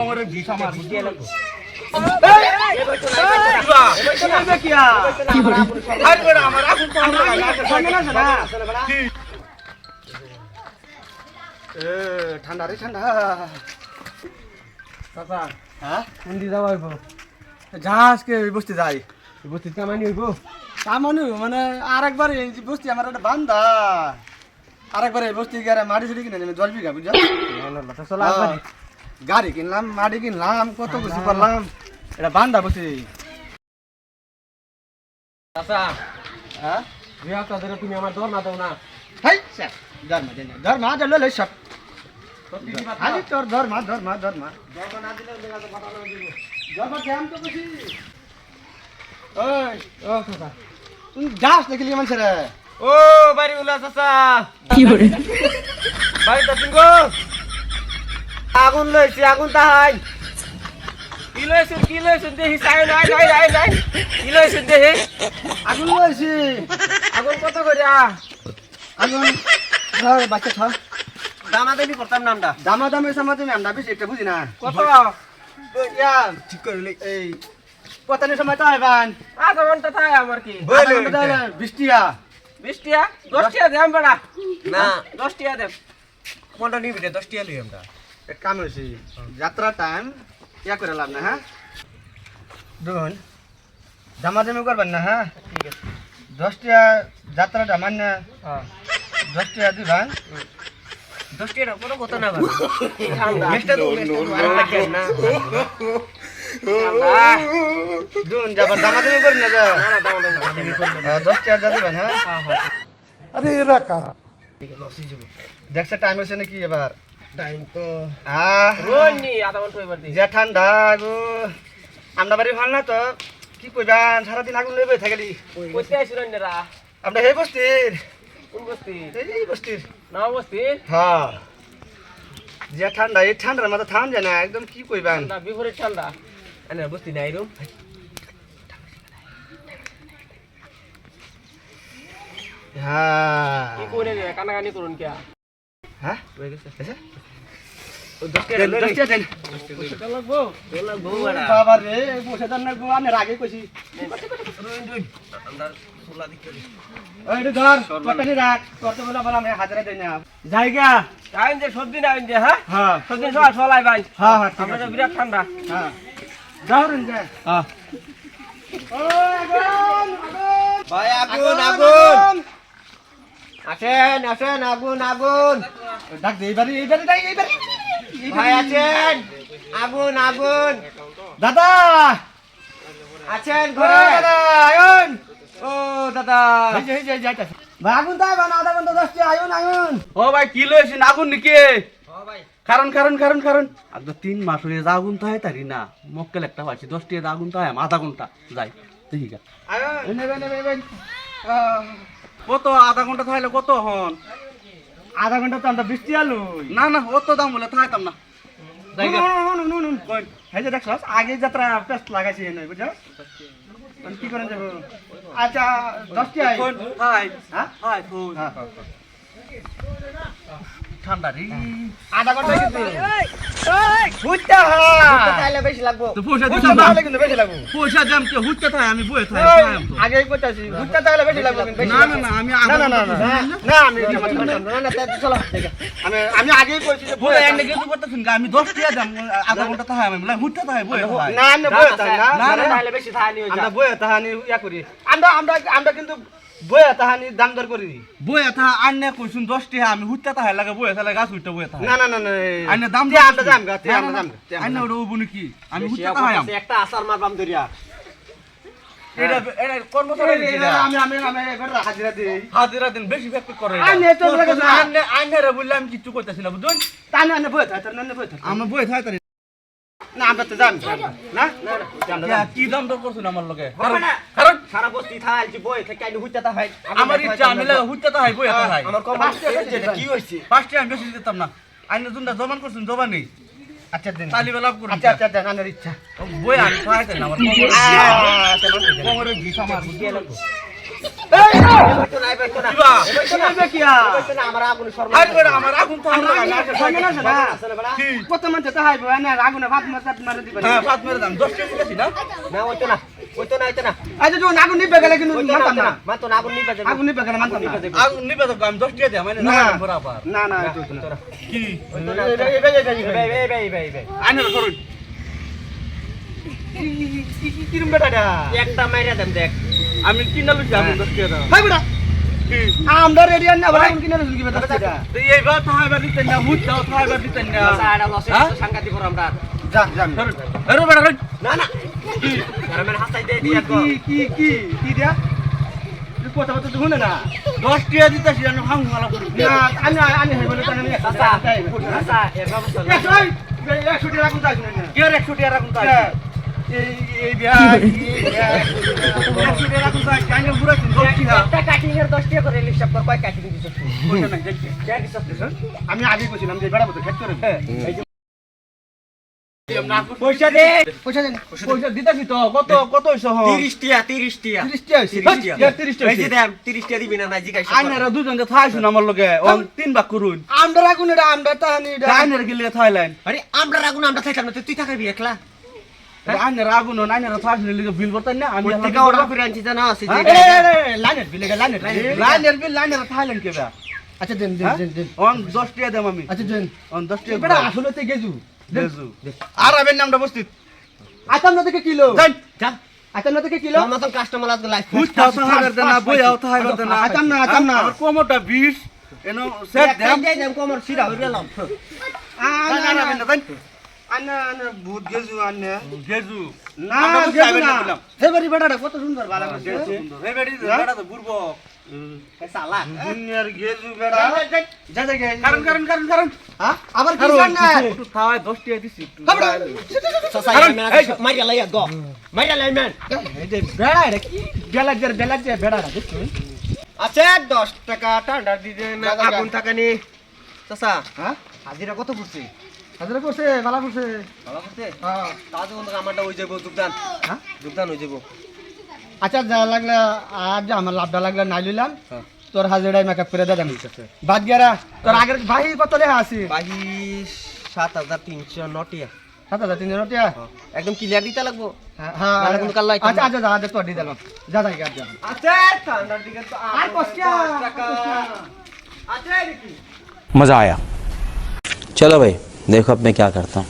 কোমরে ঘি সামার দিয়ে লাগবো ঠান্ডা রে ঠান্ডা চাচা হ্যাঁ কোন দিয়ে যাওয়া হইব জাহাজকে ওই বস্তি যাই ওই বস্তি কামানি হইব কামনি মানে আরেকবার এই বস্তি আমার একটা বান্দা আরেকবার এই বস্তি গিয়ে মাটি ছুটি কিনে নেবে 10 বিঘা বুঝছো চলো আসবানি গাড়ি কিনলাম মাটি কিনলাম কত কিছু করলাম এটা বান্দা বসে চাচা হ্যাঁ দুই একটা ধরে তুমি আমার দর না দাও না হাই স্যার ধর্মা জল লই সব আরে তোর ধর্মা দর না দিলে মাথা দিব ধর্মা কেমন তো বসি ওই ও চাচা তুই যাস দেখলি মানুষ রে ও বাড়ি উলা চাচা কি করে বাড়ি তো তুমি গো আগুন লইছি আগুন তাহাই কি লইছুন দেহি চাই নাই কি লইছুন দেহি আগুন লইছি আগুন কত করিয়া আগুন ধর বাচ্চা খা দামা দেবি করতাম নামটা দামাদামি সামাদামি আমরা বেশি একটা বুঝি না কত ইয়া ঠিক করে এই কতনে সময় তো আইবান আধা ঘন্টা থাই আমার কি 20 টিয়া 20 টিয়া 10 টিয়া দেম বড়া না 10 টিয়া দেম কোনটা নিবি 10 টিয়া লই আমরা এক কাম হইছে যাত্রা টাইম ইয়া করে লাভ না হ্যাঁ দুন দামাদামি করবেন না হ্যাঁ ঠিক আছে 10 টিয়া যাত্রাটা মানে হ্যাঁ 10 টিয়া দিবান 10 টিয়া কোনো কথা না ভাই মেস্টা তো আরেকটা কেন না দুন যাবার দামাদামি করেন না যা না দামাদামি করব 10 টিয়া দিবেন হ্যাঁ হ্যাঁ আরে এরা কারা দেখছ টাইম হইছে নাকি এবার টাইম তো রোনি আধা ঘন্টা হইবার দি যে ঠান্ডা গো আমরা বাড়ি ভাল না তো কি কইবান সারাদিন আগুন লইবে থাকেলি কইতে আইছিলেন নেরা আমরা এই বস্তির কোন বস্তি এই বস্তির না বস্তি হ্যাঁ যে ঠান্ডা এই ঠান্ডার মাথা থাম যায় না একদম কি কইবান না বিপরীত ঠান্ডা এনে বস্তি নাই রুম হ্যাঁ কি করে রে কানাকানি করুন কে হ্যাঁ হয়ে গেছে এসে ও 10 টাকা লই 10 টাকা দেন কত লাগবো লাগবো বড়া বাবা রে বসে দেন না গো আমি আগে কইছি আমরা সোলা দিক করি এই রে ধর কতনি রাখ কত বলে আবার আমি হাজারে দেই না জায়গা টাইম যে সবজি না আইন দে হ্যাঁ হ্যাঁ সবজি সবাই সলাই ভাই হ্যাঁ হ্যাঁ ঠিক আমরা আছে তো বিরাট ঠান্ডা হ্যাঁ যাও রে যা হ্যাঁ ভাই আগুন আগুন আসেন আসেন আগুন আগুন ডাক দে এইবারে ভাই আছেন আগুন আগুন দাদা আছেন ও ঘরে দাদা আয়ুন ও দাদা এই যে যাইতাছে ভাই আগুন দাও বানা আধা ঘন্টা 10 টি আয়ুন ও ভাই কি লইছেন আগুন নাকি ও ভাই কারণ আর তো 3 মাস হয়ে যা আগুন তাই তারি না মক্কেল একটা পাইছি 10 টি আগুন তাই আধা ঘন্টা যাই দেখি গা আয়ুন নেবেন কত আধা ঘন্টা থাইলে কত হন আধা ঘন্টা তো আমরা 20 টি আলুই না অত দাম বলে থাইতাম না যাই গা নুন কই এই যে দেখছস আগে যাত্রা পেস্ট লাগাইছি এনে বুঝছস কোন কি করেন যাব আচ্ছা 10 টি আই কোন হাই হ্যাঁ হাই কোন হ্যাঁ ঠান্ডা রে আধা ঘন্টা কিন্তু হুইটা তাইলে বেশি লাগবো তো পয়সা বুঝতে দিতাম না তাহলে কিন্তু বেশি লাগবে পয়সা দাম কি হুইতে থাই আমি বইতে থাই তো আগেই কইতাছি বুঝতে তাহলে বেশি লাগবে কিন্তু বেশি না আমি আধা না আমি চলো আমি আগেই কইছি যে বলে এনে কিছু করতেছেন আমি 10 টি দাম আধা ঘন্টা থাই আমি বলে হুইতে থাই বই থাই না না বই তাই না তাইলে বেশি থানি হই আমরা বই তাহানি ইয়া করি আমরা কিন্তু বই তাহানি দাম দর করি বই থা আন্নে কইছুন 10 টি আমি হুইতে থাই লাগে বই থাই গাছ হুইতে বই থাই না আইনে দাম তে আমরা দাম গা তে আমরা দাম আইনে ওটা উবুনি কি আমি হুইতে থাই একটা আসার মারবাম দরিয়া এটা কর্মচারী আমি এবার হাজিরা দেই হাজিরা দিন বেশি ব্যক্তি করে আইনে তো লাগে না আইনে রে বললাম কিছু কইতাছি না বুঝুন তানে আনে বই তাই না বই তাই আমরা বই থাই তারি না আমরা তো জানি না কি দাম দর করছেন আমার লগে কারণ সারা বস্তি থাই যে বই থেকে আইনি হুইটা তা ভাই আমার ইচ্ছা আমি লাগে হুইতে থাই বই থাই আমার কম কি হইছে ফার্স্টে আমি বেশি দিতাম না আইনে দুনটা জমান করছেন জমা নেই আচ্ছা দিন তালি বেলা করুন আচ্ছা আনার ইচ্ছা বই আমি খাইতে না আমার আচ্ছা কোমরে ঘি সামার দিয়ে লাগবো এই বইতো না বইতো না কিবা বইতো না কিবা কিয়া বইতো না আমার আগুন শর্মা আরে বেটা আমার আগুন তো আমরা না সামনে না না আসলে বড়া কি কত মানুষ তো হাইবো না আগুনে ভাত মারে দিবেন হ্যাঁ পাঁচ মেরে দাম 10 টাকা দিছি না না বইতো না বইতো না আচ্ছা যখন আগুন নিবে গেলে কিন্তু মানতাম না মাতো না আগুন নিবা যাবে আগুন নিবে গেলে মানতাম না আগুন নিবে তো আমি 10 টাকা দিই মানে না বরাবর না না এটা হইতো না কি ভাই আইনা করুন কিরম বেটাটা একটা মাইরা দেন দেখ আমি কিনা লইছি আমি 10 টাকা দাও হাই বেটা কি আমরা রেডি না বড় আগুন কিনে রসুন কি বেটা তো এই বার তো হাইবার দিতেন না হুট দাও তো হাইবার দিতেন না সাড়া লসে সাংঘাতিক করো আমরা যা যা আরে বেটা না না কি আরে হাসাই দে দিয়া তো কি দিয়া তুই কথা বলতে শুনে না 10 টাকা দিতেছি আমি হাম মালা করি না আমি হেই বলে তাহলে আচ্ছা আচ্ছা এর ব্যবস্থা এ তুই 100 টাকা রাখুন যাস না কি আর 100 টাকা রাখুন তাই এই বিয়া 100 টাকা রাখুন যাস কাইনে পুরো 10 টাকা একটা কাটিং এর 10 টাকা করে হিসাব কর কয় কাটিং দিছিস পয়সা নাই দেখতে কে দিছিস আমি আগে কইছিলাম যে বেড়া বলতে খেত করে এই যে পয়সা দে পয়সা দেন পয়সা দিতেছি তো কত কত হইছে হ 30 টাকা 30 টাকা 30 টাকা হইছে 30 টাকা এই যে দেন 30 টাকা দিবি না না জিগাইছ আইনারা দুজন যে থাইছুন আমার লগে অন তিন ভাগ করুন আমরা রাখুন এটা আমরা তাহানি এটা আইনারা গেলে থাইলেন আরে আমরা রাগুন আমরা খাইতাম না তুই থাকবি একলা আইনারা আগুন আইনারা থাইছুন লিগে বিল করতেন না আমি থেকে অর্ডার করে আনছি জানো আছে যে লাইনের বিলে লাইনের লাইনের বিল লাইনারা থাইলেন কেবা আচ্ছা দেন দেন অন 10 টাকা দেম আমি আচ্ছা দেন অন 10 টাকা বেটা আসলে তো গেজু দেজু আর আবেন নামটা বস্তিত আতাম না থেকে কিলো যাই যা আতাম না থেকে কিলো আমার মতন কাস্টমার আজকে লাইফ হুট দাও তো হাইবার দেনা বই আও তো হাইবার দেনা আতাম না আমার কোমরটা 20 এনো সেট দেম দেম কোমর সিরা হইরা লাম আনা আবেন না যাই আন্না আন্না ভূত গেজু আন্না গেজু না আমরা বুঝতে গেজু পারবেন না না বললাম। হেবারি বেটাটা কত সুন্দর ভালো করছে এই বেটি বেটা তো বুড়বো সালা দুনিয়ার গেজু বেটা যা যা গেজু কারণ হ্যাঁ আবার কি কারণ জান না একটু খাওয়াই 10 টাকা দিছি একটু হাবড়া সাসাই মারিয়া লাইয়া গো মারিয়া লাই ম্যান এই যে বেড়া এটা কি বেলাজের বেড়াটা দেখছো আচ্ছা 10 টাকা ঠান্ডা দিতে না দাদা, আগুন থাকানি চাচা হ্যাঁ হাজিরা কত পড়ছে হাজারে করছে ভালো করছে ভালো পড়ছে হ্যাঁ তাহলে কিন্তু আমারটা হয়ে যাবো যোগদান হ্যাঁ যোগদান হয়ে যাবো আচ্ছা যা লাগলে আর যা আমার লাভটা লাগলে নাই লইলাম তোর হাজিরাই মেকআপ করে দাদা নিতেছে বাদ গেরা তোর আগের ভাই কত লেখা আছে বাহি 7309 টিয়া 7,300 টাকা একদম ক্লিয়ার দিতে লাগবো হ্যাঁ নাহলে কিন্তু কাল লাইতাম আচ্ছা আচ্ছা যা তোর দিয়ে দিলাম যা যা যা আচ্ছা ঠান্ডার দিকে তো আর কষ্টিয়া আচ্ছা দেখি मज़ा आया चलो भाई देखो अब मैं क्या करता हूँ